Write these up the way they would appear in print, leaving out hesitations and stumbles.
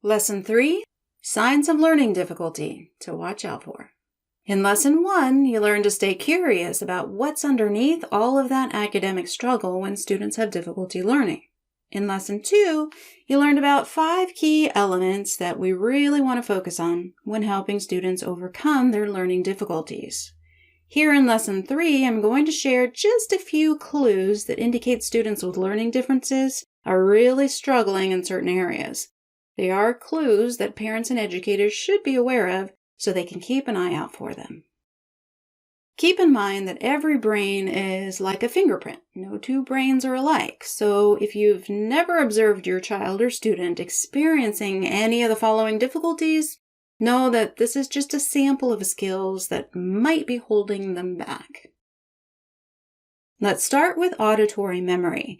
Lesson 3, Signs of Learning Difficulty to Watch Out For. In Lesson 1, you learn to stay curious about what's underneath all of that academic struggle when students have difficulty learning. In Lesson 2, you learned about 5 key elements that we really want to focus on when helping students overcome their learning difficulties. Here in Lesson 3, I'm going to share just a few clues that indicate students with learning differences are really struggling in certain areas. They are clues that parents and educators should be aware of so they can keep an eye out for them. Keep in mind that every brain is like a fingerprint. No two brains are alike. So if you've never observed your child or student experiencing any of the following difficulties, know that this is just a sample of skills that might be holding them back. Let's start with auditory memory.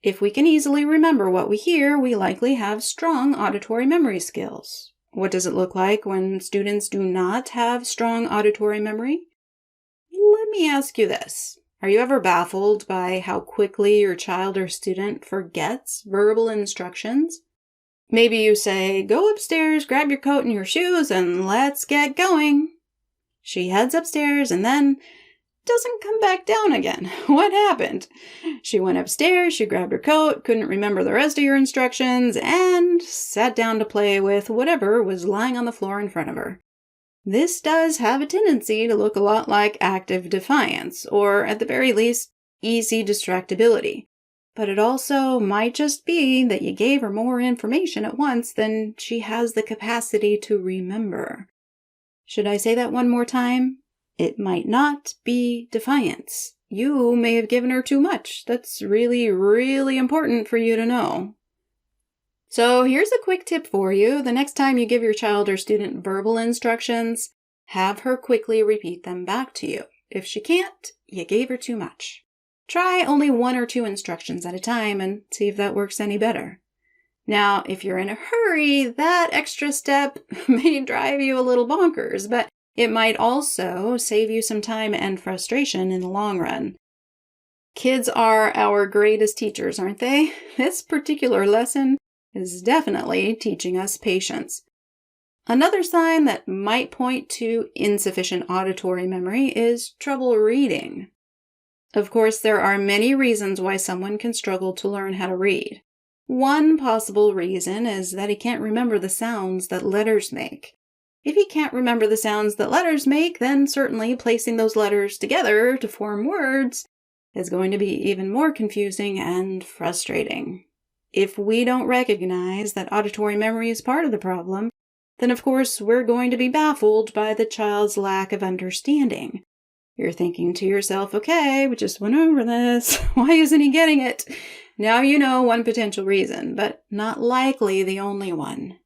If we can easily remember what we hear, we likely have strong auditory memory skills. What does it look like when students do not have strong auditory memory? Let me ask you this. Are you ever baffled by how quickly your child or student forgets verbal instructions? Maybe you say, "Go upstairs, grab your coat and your shoes, and let's get going." She heads upstairs and then doesn't come back down again. What happened? She went upstairs, she grabbed her coat, couldn't remember the rest of your instructions, and sat down to play with whatever was lying on the floor in front of her. This does have a tendency to look a lot like active defiance, or at the very least, easy distractibility. But it also might just be that you gave her more information at once than she has the capacity to remember. Should I say that one more time? It might not be defiance. You may have given her too much. That's really, really important for you to know. So here's a quick tip for you. The next time you give your child or student verbal instructions, have her quickly repeat them back to you. If she can't, you gave her too much. Try only 1 or 2 instructions at a time and see if that works any better. Now, if you're in a hurry, that extra step may drive you a little bonkers, but it might also save you some time and frustration in the long run. Kids are our greatest teachers, aren't they? This particular lesson is definitely teaching us patience. Another sign that might point to insufficient auditory memory is trouble reading. Of course, there are many reasons why someone can struggle to learn how to read. One possible reason is that he can't remember the sounds that letters make. If he can't remember the sounds that letters make, then certainly placing those letters together to form words is going to be even more confusing and frustrating. If we don't recognize that auditory memory is part of the problem, then of course we're going to be baffled by the child's lack of understanding. You're thinking to yourself, okay, we just went over this. Why isn't he getting it? Now you know one potential reason, but not likely the only one.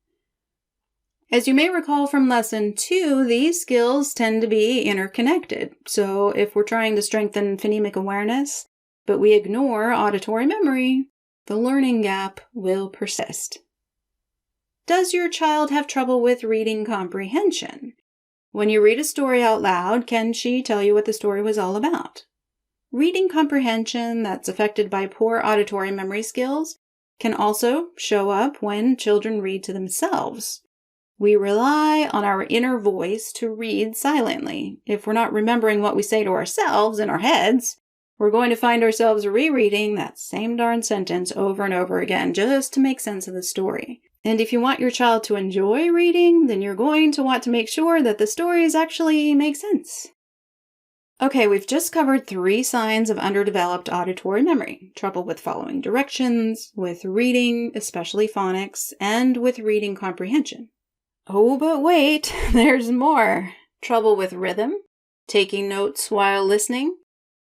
As you may recall from Lesson 2, these skills tend to be interconnected. So if we're trying to strengthen phonemic awareness, but we ignore auditory memory, the learning gap will persist. Does your child have trouble with reading comprehension? When you read a story out loud, can she tell you what the story was all about? Reading comprehension that's affected by poor auditory memory skills can also show up when children read to themselves. We rely on our inner voice to read silently. If we're not remembering what we say to ourselves in our heads, we're going to find ourselves rereading that same darn sentence over and over again just to make sense of the story. And if you want your child to enjoy reading, then you're going to want to make sure that the stories actually make sense. Okay, we've just covered 3 signs of underdeveloped auditory memory. Trouble with following directions, with reading, especially phonics, and with reading comprehension. Oh, but wait, there's more. Trouble with rhythm, taking notes while listening.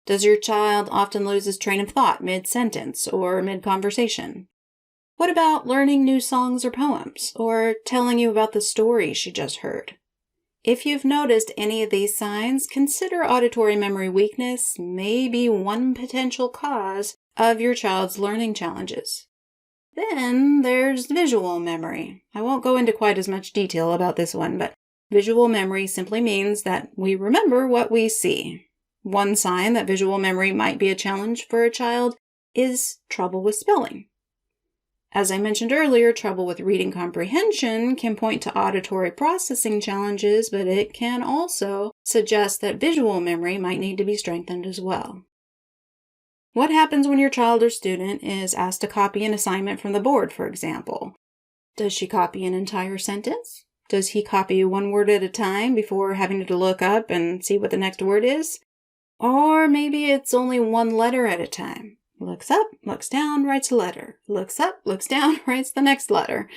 Does your child often lose his train of thought mid-sentence or mid-conversation? What about learning new songs or poems, or telling you about the story she just heard? If you've noticed any of these signs, consider auditory memory weakness may be one potential cause of your child's learning challenges. Then there's visual memory. I won't go into quite as much detail about this one, but visual memory simply means that we remember what we see. One sign that visual memory might be a challenge for a child is trouble with spelling. As I mentioned earlier, trouble with reading comprehension can point to auditory processing challenges, but it can also suggest that visual memory might need to be strengthened as well. What happens when your child or student is asked to copy an assignment from the board, for example? Does she copy an entire sentence? Does he copy one word at a time before having to look up and see what the next word is? Or maybe it's only one letter at a time. Looks up, looks down, writes a letter. Looks up, looks down, writes the next letter.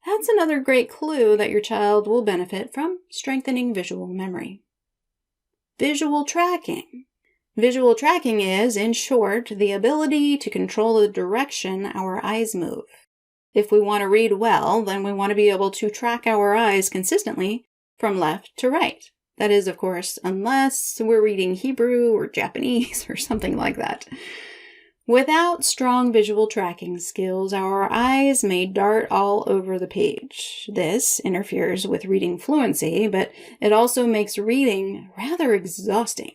That's another great clue that your child will benefit from strengthening visual memory. Visual tracking. Visual tracking is, in short, the ability to control the direction our eyes move. If we want to read well, then we want to be able to track our eyes consistently from left to right. That is, of course, unless we're reading Hebrew or Japanese or something like that. Without strong visual tracking skills, our eyes may dart all over the page. This interferes with reading fluency, but it also makes reading rather exhausting.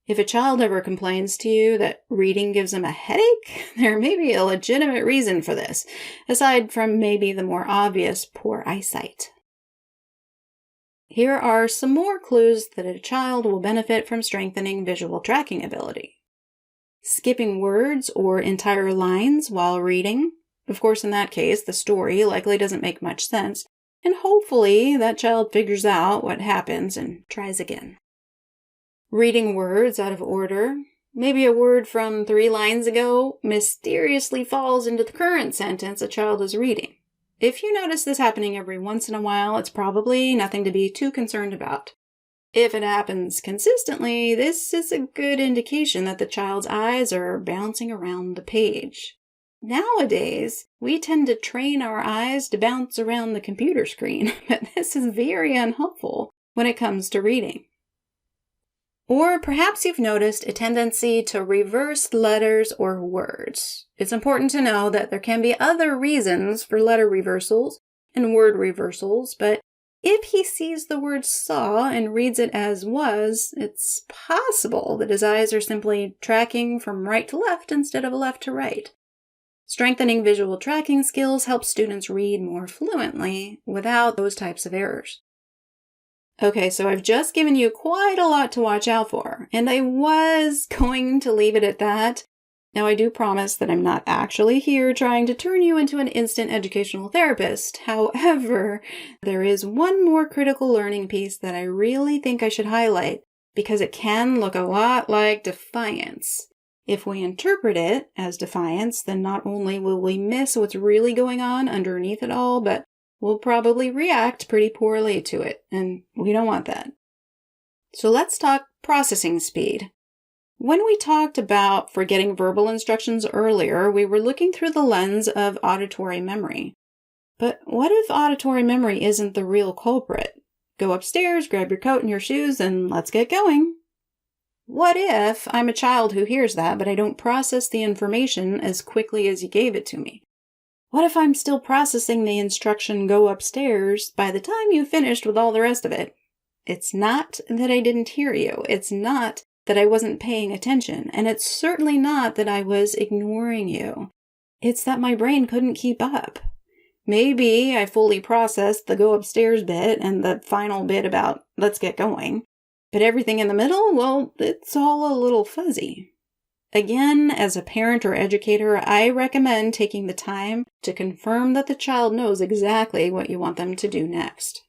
If a child ever complains to you that reading gives them a headache, there may be a legitimate reason for this, aside from maybe the more obvious poor eyesight. Here are some more clues that a child will benefit from strengthening visual tracking ability. Skipping words or entire lines while reading. Of course, in that case, the story likely doesn't make much sense, and hopefully that child figures out what happens and tries again. Reading words out of order. Maybe a word from 3 lines ago mysteriously falls into the current sentence a child is reading. If you notice this happening every once in a while, it's probably nothing to be too concerned about. If it happens consistently, this is a good indication that the child's eyes are bouncing around the page. Nowadays, we tend to train our eyes to bounce around the computer screen, but this is very unhelpful when it comes to reading. Or perhaps you've noticed a tendency to reverse letters or words. It's important to know that there can be other reasons for letter reversals and word reversals, but if he sees the word saw and reads it as was, it's possible that his eyes are simply tracking from right to left instead of left to right. Strengthening visual tracking skills helps students read more fluently without those types of errors. Okay, so I've just given you quite a lot to watch out for, and I was going to leave it at that. Now, I do promise that I'm not actually here trying to turn you into an instant educational therapist. However, there is one more critical learning piece that I really think I should highlight because it can look a lot like defiance. If we interpret it as defiance, then not only will we miss what's really going on underneath it all, but we'll probably react pretty poorly to it, and we don't want that. So let's talk processing speed. When we talked about forgetting verbal instructions earlier, we were looking through the lens of auditory memory. But what if auditory memory isn't the real culprit? Go upstairs, grab your coat and your shoes, and let's get going. What if I'm a child who hears that, but I don't process the information as quickly as you gave it to me? What if I'm still processing the instruction go upstairs by the time you finished with all the rest of it? It's not that I didn't hear you. It's not that I wasn't paying attention. And it's certainly not that I was ignoring you. It's that my brain couldn't keep up. Maybe I fully processed the go upstairs bit and the final bit about let's get going. But everything in the middle, well, it's all a little fuzzy. Again, as a parent or educator, I recommend taking the time to confirm that the child knows exactly what you want them to do next.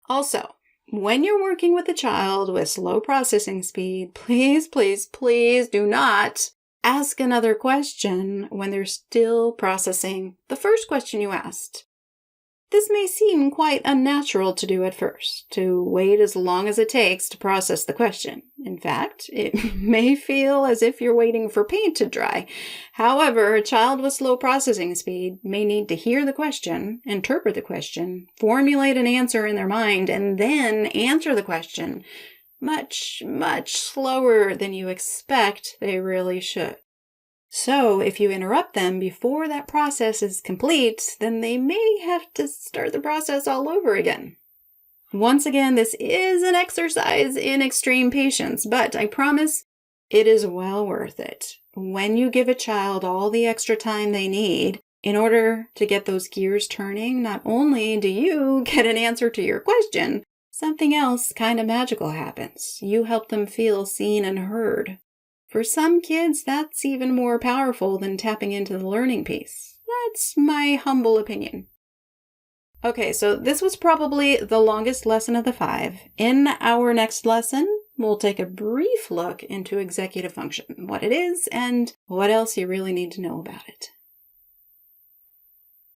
Also, when you're working with a child with slow processing speed, please, please, please do not ask another question when they're still processing the first question you asked. This may seem quite unnatural to do at first, to wait as long as it takes to process the question. In fact, it may feel as if you're waiting for paint to dry. However, a child with slow processing speed may need to hear the question, interpret the question, formulate an answer in their mind, and then answer the question much, much slower than you expect they really should. So, if you interrupt them before that process is complete, then they may have to start the process all over again. Once again, this is an exercise in extreme patience, but I promise it is well worth it. When you give a child all the extra time they need, In order to get those gears turning, not only do you get an answer to your question, something else kind of magical happens. You help them feel seen and heard. For some kids, that's even more powerful than tapping into the learning piece. That's my humble opinion. Okay, so this was probably the longest lesson of the 5. In our next lesson, we'll take a brief look into executive function, what it is, and what else you really need to know about it.